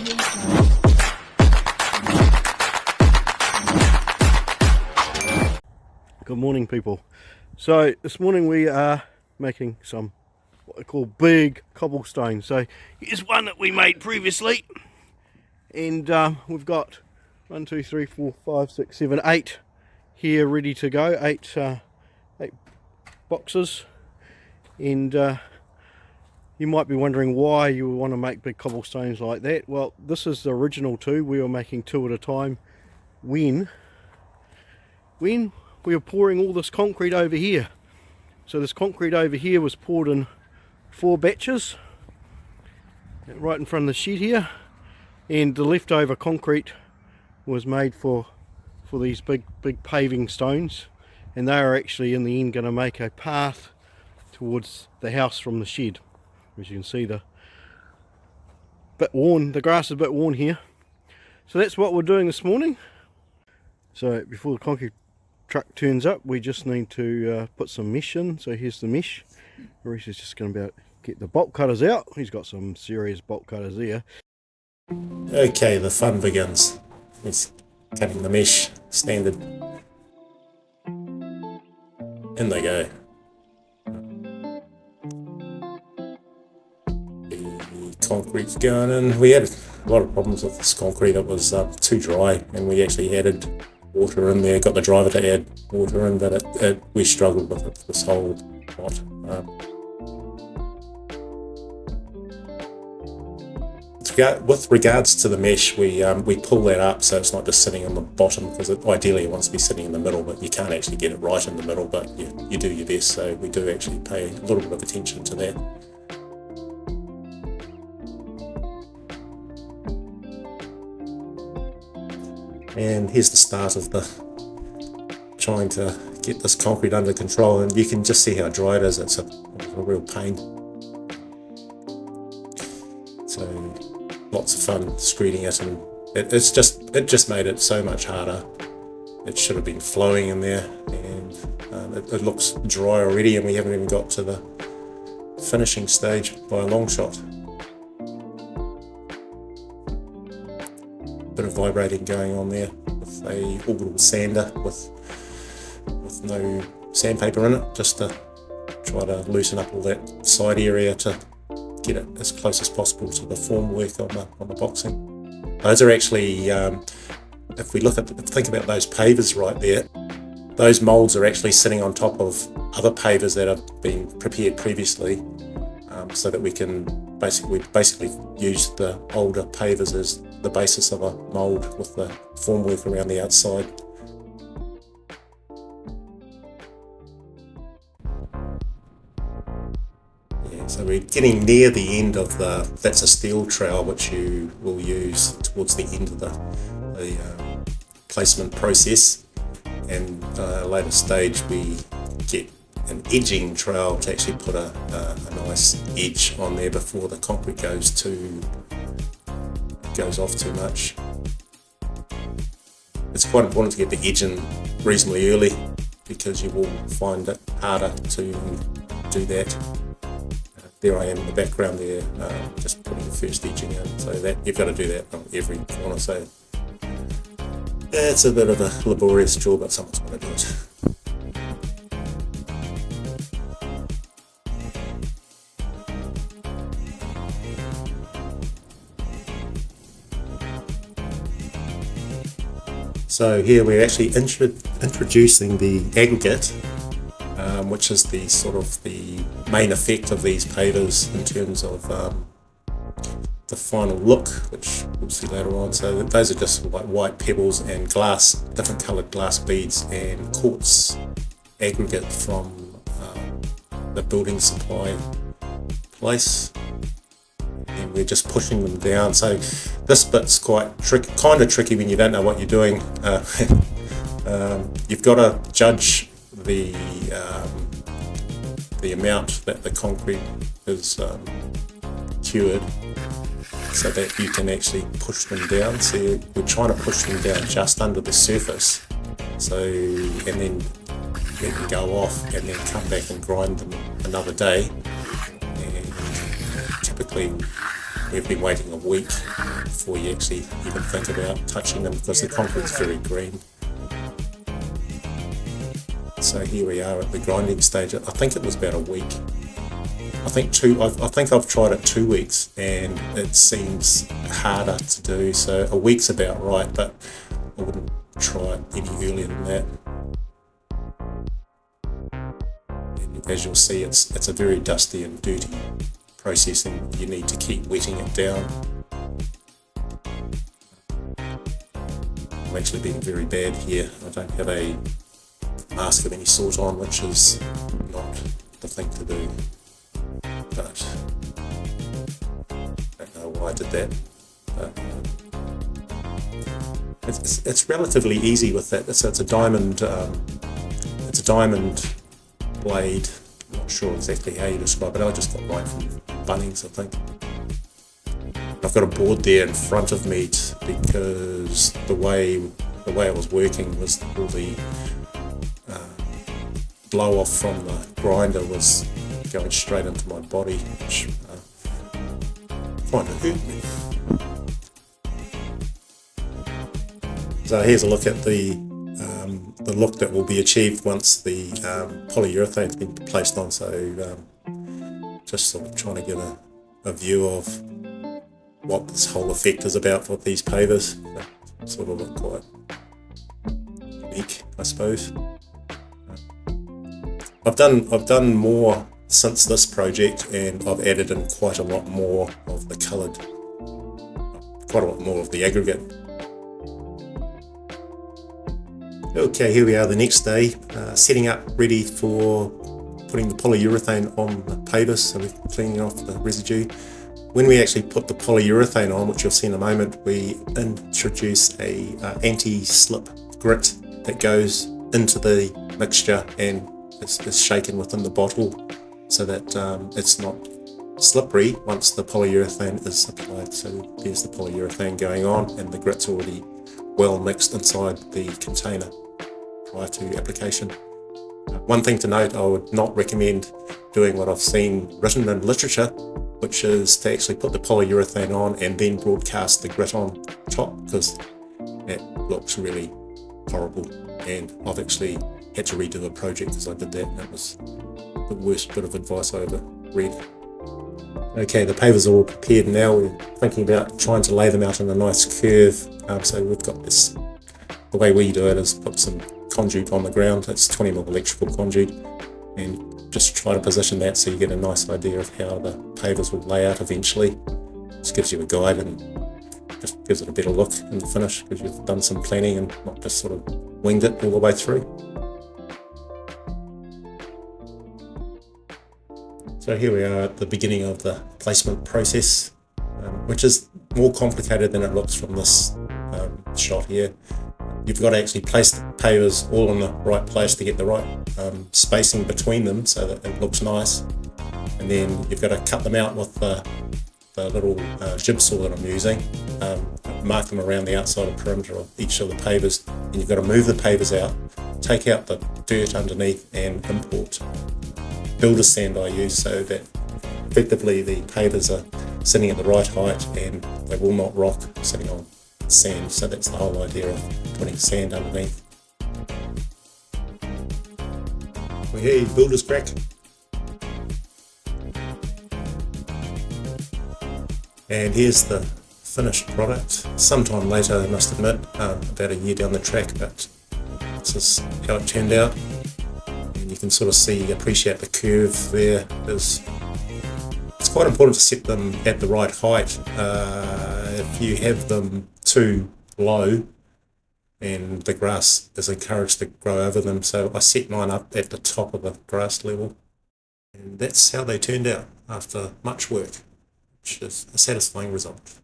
Good morning, people. So this morning we are making some what I call big cobblestones. So here's one that we made previously, and we've got 1, 2, 3, 4, 5, 6, 7, 8 here ready to go. Eight boxes, and you might be wondering why you would want to make big cobblestones like that. Well, this is the original 2. We were making 2 at a time when we were pouring all this concrete over here. So this concrete over here was poured in 4 batches right in front of the shed here, and the leftover concrete was made for these big paving stones, and they are actually in the end going to make a path towards the house from the shed. As you can see, the grass is a bit worn here. So that's what we're doing this morning. So before the concrete truck turns up, we just need to put some mesh in. So here's the mesh. Reese is just going to get the bolt cutters out. He's got some serious bolt cutters there. Okay, the fun begins. He's cutting the mesh, standard. In they go. The concrete's going in. We had a lot of problems with this concrete. It was too dry, and we actually added water in there, got the driver to add water in, but we struggled with it this whole lot. With regards to the mesh, we pull that up so it's not just sitting on the bottom, because ideally it wants to be sitting in the middle, but you can't actually get it right in the middle, but you do your best, so we do actually pay a little bit of attention to that. And here's the start of trying to get this concrete under control, and you can just see how dry it is. It's a real pain. So lots of fun screeding it, and it just made it so much harder. It should have been flowing in there, and it looks dry already, and we haven't even got to the finishing stage by a long shot. Bit of vibrating going on there with a orbital sander with no sandpaper in it, just to try to loosen up all that side area to get it as close as possible to the formwork on the boxing. Those are actually, if we think about those pavers right there, those moulds are actually sitting on top of other pavers that have been prepared previously, so that we can basically use the older pavers as the basis of a mould with the formwork around the outside. Yeah, so we're getting near the end of that's a steel trowel which you will use towards the end of the placement process, and at a later stage we get an edging trowel to actually put a nice edge on there before the concrete goes off too much. It's quite important to get the edge in reasonably early, because you will find it harder to do that. There I am in the background there, just putting the first edging in, so that you've got to do that on every corner. So it's a bit of a laborious job, but someone's got to do it. So here we're actually introducing the aggregate, which is the sort of the main effect of these pavers in terms of the final look, which we'll see later on. So those are just like white pebbles and glass, different coloured glass beads and quartz aggregate from the building supply place. And we're just pushing them down. So this bit's quite kind of tricky when you don't know what you're doing. You've got to judge the amount that the concrete is cured, so that you can actually push them down. So we're trying to push them down just under the surface. So, and then let them go off, and then come back and grind them another day. And typically we've been waiting a week before you actually even think about touching them because the concrete's very green. So here we are at the grinding stage. I think it was about a week. I think I've tried it 2 weeks and it seems harder to do. So a week's about right, but I wouldn't try it any earlier than that. And as you'll see, it's a very dusty and dirty process, and you need to keep wetting it down. I'm actually being very bad here. I don't have a mask of any sort on, which is not the thing to do. But I don't know why I did that. But, it's relatively easy with that. It's a diamond. It's a diamond blade. I'm not sure exactly how you describe it. I just got mine from Bunnings, I think. I've got a board there in front of me because the way it was working was all the blow off from the grinder was going straight into my body, which kind of hurt me. So here's a look at the look that will be achieved once the polyurethane's been placed on. So just sort of trying to get a view of what this whole effect is about for these pavers. They sort of look quite unique, I suppose. I've done more since this project, and I've added in quite a lot more of the coloured, quite a lot more of the aggregate. Okay, here we are the next day, setting up ready for putting the polyurethane on the pavers, so we're cleaning off the residue. When we actually put the polyurethane on, which you'll see in a moment, we introduce a anti-slip grit that goes into the mixture and is shaken within the bottle so that it's not slippery once the polyurethane is applied. So there's the polyurethane going on, and the grit's already well mixed inside the container prior to application. One thing to note, I would not recommend doing what I've seen written in literature, which is to actually put the polyurethane on and then broadcast the grit on top, because it looks really horrible, and I've actually had to redo a project because I did that, and it was the worst bit of advice I ever read. Okay, the pavers are all prepared now. We're thinking about trying to lay them out in a nice curve. So we've got this, the way we do it is put some conduit on the ground. It's 20mm electrical conduit, and just try to position that so you get a nice idea of how the pavers will lay out eventually. Just gives you a guide and just gives it a better look in the finish, because you've done some planning and not just sort of winged it all the way through. So here we are at the beginning of the placement process, which is more complicated than it looks from this shot here. You've got to actually place the pavers all in the right place to get the right spacing between them so that it looks nice. And then you've got to cut them out with the little jigsaw that I'm using, mark them around the outside of perimeter of each of the pavers, and you've got to move the pavers out, take out the dirt underneath, and import builder's sand I use, so that effectively the pavers are sitting at the right height and they will not rock sitting on sand. So that's the whole idea of putting sand underneath. We hear you, builder's crack. And here's the finished product. Sometime later, I must admit, about a year down the track, but this is how it turned out. You can sort of see, appreciate the curve there. It's quite important to set them at the right height. If you have them too low, and the grass is encouraged to grow over them, so I set mine up at the top of the grass level. And that's how they turned out after much work, which is a satisfying result.